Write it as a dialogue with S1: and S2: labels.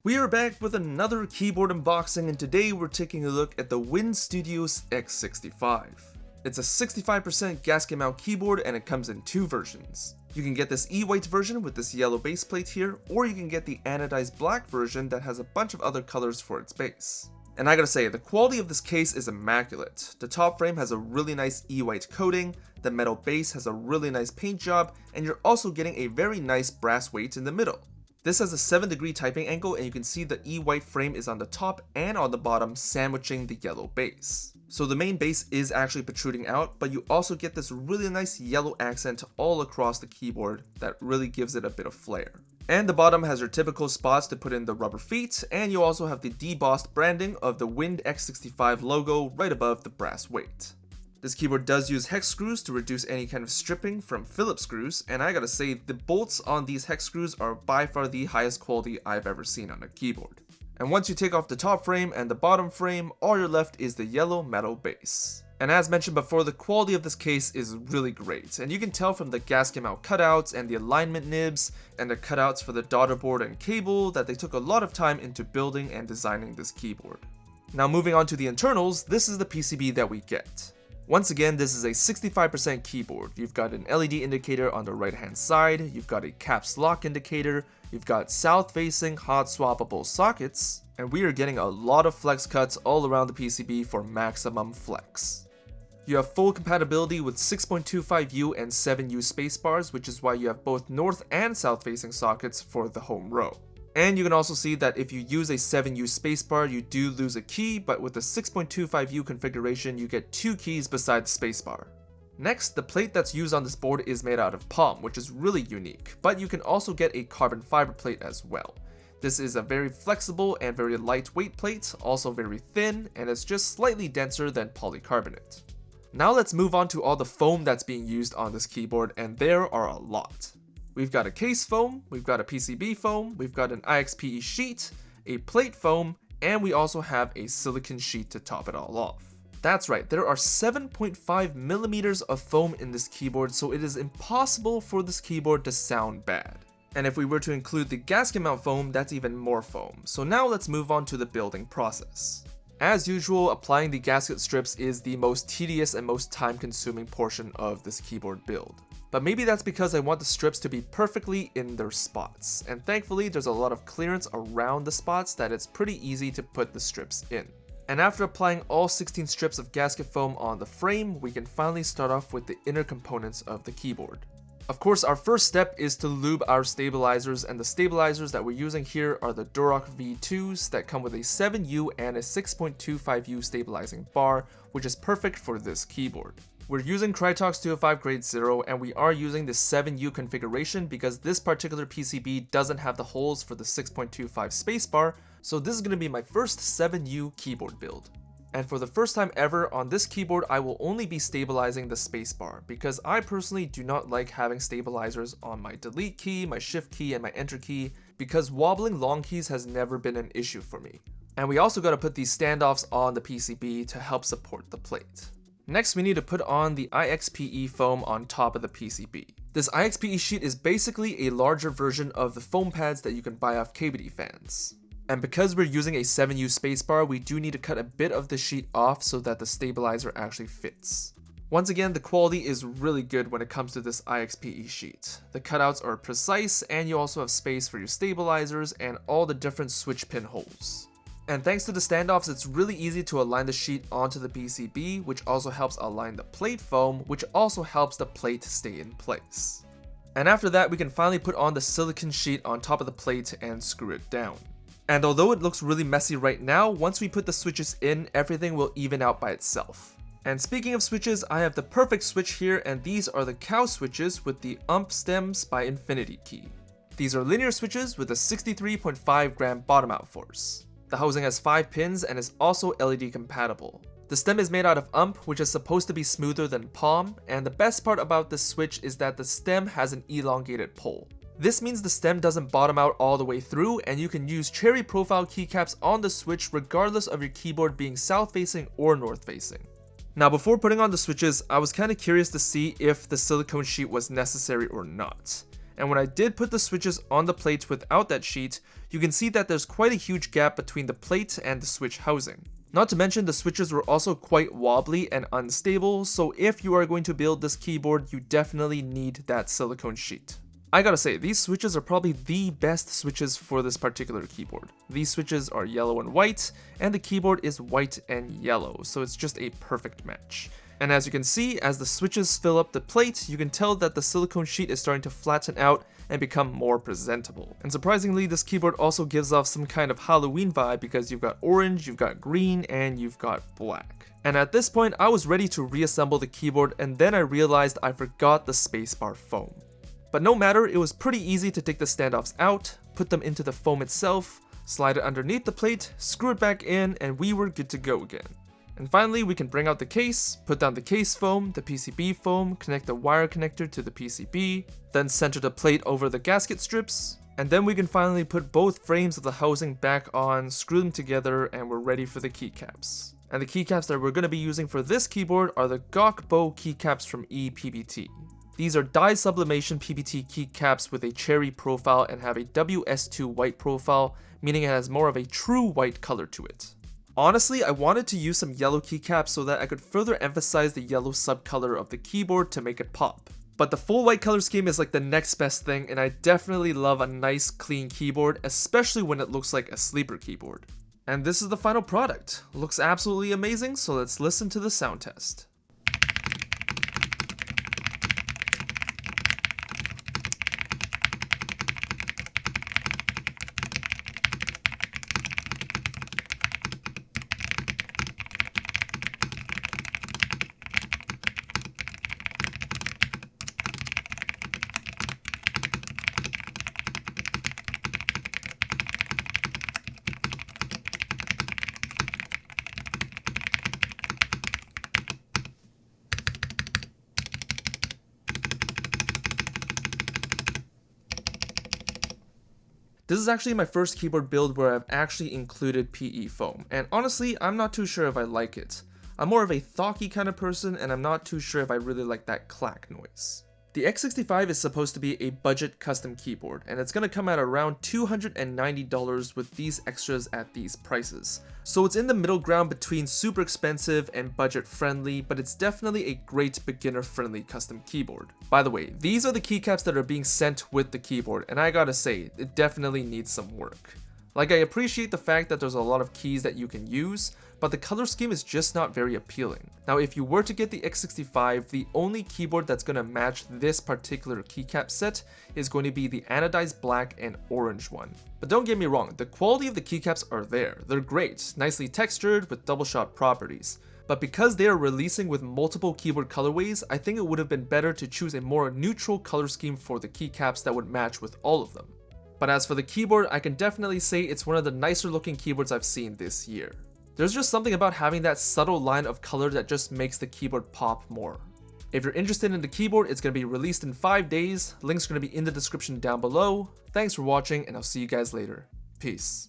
S1: We are back with another keyboard unboxing, and today we're taking a look at the Win Studios X65. It's a 65% gasket mount keyboard and it comes in two versions. You can get this E-white version with this yellow base plate here, or you can get the anodized black version that has a bunch of other colors for its base. And I gotta say, the quality of this case is immaculate. The top frame has a really nice E-white coating, the metal base has a really nice paint job, and you're also getting a very nice brass weight in the middle. This has a 7-degree typing angle, and you can see the E-white frame is on the top and on the bottom, sandwiching the yellow base. So the main base is actually protruding out, but you also get this really nice yellow accent all across the keyboard that really gives it a bit of flair. And the bottom has your typical spots to put in the rubber feet, and you also have the debossed branding of the Win X65 logo right above the brass weight. This keyboard does use hex screws to reduce any kind of stripping from Phillips screws, and I gotta say, the bolts on these hex screws are by far the highest quality I've ever seen on a keyboard. And once you take off the top frame and the bottom frame, all you're left is the yellow metal base. And as mentioned before, the quality of this case is really great, and you can tell from the gasket mount cutouts and the alignment nibs and the cutouts for the daughter board and cable that they took a lot of time into building and designing this keyboard. Now moving on to the internals, this is the PCB that we get. Once again, this is a 65% keyboard. You've got an LED indicator on the right hand side, you've got a caps lock indicator, you've got south facing hot swappable sockets, and we are getting a lot of flex cuts all around the PCB for maximum flex. You have full compatibility with 6.25U and 7U spacebars, which is why you have both north and south facing sockets for the home row. And you can also see that if you use a 7U spacebar, you do lose a key, but with the 6.25U configuration, you get two keys beside the spacebar. Next, the plate that's used on this board is made out of palm, which is really unique, but you can also get a carbon fiber plate as well. This is a very flexible and very lightweight plate, also very thin, and it's just slightly denser than polycarbonate. Now let's move on to all the foam that's being used on this keyboard, and there are a lot. We've got a case foam, we've got a PCB foam, we've got an IXPE sheet, a plate foam, and we also have a silicone sheet to top it all off. That's right, there are 7.5 millimeters of foam in this keyboard, so it is impossible for this keyboard to sound bad. And if we were to include the gasket mount foam, that's even more foam. So now let's move on to the building process. As usual, applying the gasket strips is the most tedious and most time-consuming portion of this keyboard build. But maybe that's because I want the strips to be perfectly in their spots, and thankfully there's a lot of clearance around the spots that it's pretty easy to put the strips in. And after applying all 16 strips of gasket foam on the frame, we can finally start off with the inner components of the keyboard. Of course, our first step is to lube our stabilizers, and the stabilizers that we're using here are the Durock V2s that come with a 7U and a 6.25U stabilizing bar, which is perfect for this keyboard. We're using Krytox 205 grade 0, and we are using the 7U configuration because this particular PCB doesn't have the holes for the 6.25 spacebar, so this is going to be my first 7U keyboard build. And for the first time ever on this keyboard, I will only be stabilizing the spacebar because I personally do not like having stabilizers on my delete key, my shift key, and my enter key because wobbling long keys has never been an issue for me. And we also got to put these standoffs on the PCB to help support the plate. Next, we need to put on the IXPE foam on top of the PCB. This IXPE sheet is basically a larger version of the foam pads that you can buy off KBD fans. And because we're using a 7U spacebar, we do need to cut a bit of the sheet off so that the stabilizer actually fits. Once again, the quality is really good when it comes to this IXPE sheet. The cutouts are precise, and you also have space for your stabilizers and all the different switch pin holes. And thanks to the standoffs, it's really easy to align the sheet onto the PCB, which also helps align the plate foam, which also helps the plate stay in place. And after that, we can finally put on the silicone sheet on top of the plate and screw it down. And although it looks really messy right now, once we put the switches in, everything will even out by itself. And speaking of switches, I have the perfect switch here, and these are the cow switches with the ump stems by Infinity Key. These are linear switches with a 63.5 gram bottom out force. The housing has 5 pins and is also LED compatible. The stem is made out of ump, which is supposed to be smoother than palm, and the best part about this switch is that the stem has an elongated pole. This means the stem doesn't bottom out all the way through, and you can use cherry profile keycaps on the switch regardless of your keyboard being south facing or north facing. Now before putting on the switches, I was kind of curious to see if the silicone sheet was necessary or not. And when I did put the switches on the plate without that sheet, you can see that there's quite a huge gap between the plate and the switch housing. Not to mention the switches were also quite wobbly and unstable, so if you are going to build this keyboard, you definitely need that silicone sheet. I gotta say, these switches are probably the best switches for this particular keyboard. These switches are yellow and white, and the keyboard is white and yellow, so it's just a perfect match. And as you can see, as the switches fill up the plate, you can tell that the silicone sheet is starting to flatten out and become more presentable. And surprisingly, this keyboard also gives off some kind of Halloween vibe because you've got orange, you've got green, and you've got black. And at this point, I was ready to reassemble the keyboard, and then I realized I forgot the spacebar foam. But no matter, it was pretty easy to take the standoffs out, put them into the foam itself, slide it underneath the plate, screw it back in, and we were good to go again. And finally, we can bring out the case, put down the case foam, the PCB foam, connect the wire connector to the PCB, then center the plate over the gasket strips, and then we can finally put both frames of the housing back on, screw them together, and we're ready for the keycaps. And the keycaps that we're going to be using for this keyboard are the Gawk Bow keycaps from ePBT. These are dye sublimation PBT keycaps with a cherry profile and have a WS2 white profile, meaning it has more of a true white color to it. Honestly, I wanted to use some yellow keycaps so that I could further emphasize the yellow subcolor of the keyboard to make it pop. But the full white color scheme is like the next best thing, and I definitely love a nice clean keyboard, especially when it looks like a sleeper keyboard. And this is the final product. Looks absolutely amazing, so let's listen to the sound test. This is actually my first keyboard build where I've actually included PE foam, and honestly, I'm not too sure if I like it. I'm more of a thocky kind of person, and I'm not too sure if I really like that clack noise. The X65 is supposed to be a budget custom keyboard, and it's gonna come at around $290 with these extras at these prices. So it's in the middle ground between super expensive and budget friendly, but it's definitely a great beginner friendly custom keyboard. By the way, these are the keycaps that are being sent with the keyboard, and I gotta say, it definitely needs some work. Like, I appreciate the fact that there's a lot of keys that you can use, but the color scheme is just not very appealing. Now, if you were to get the X65, the only keyboard that's going to match this particular keycap set is going to be the anodized black and orange one. But don't get me wrong, the quality of the keycaps are there. They're great, nicely textured with double shot properties. But because they are releasing with multiple keyboard colorways, I think it would have been better to choose a more neutral color scheme for the keycaps that would match with all of them. But as for the keyboard, I can definitely say it's one of the nicer looking keyboards I've seen this year. There's just something about having that subtle line of color that just makes the keyboard pop more. If you're interested in the keyboard, it's going to be released in 5 days. Links are going to be in the description down below. Thanks for watching, and I'll see you guys later. Peace.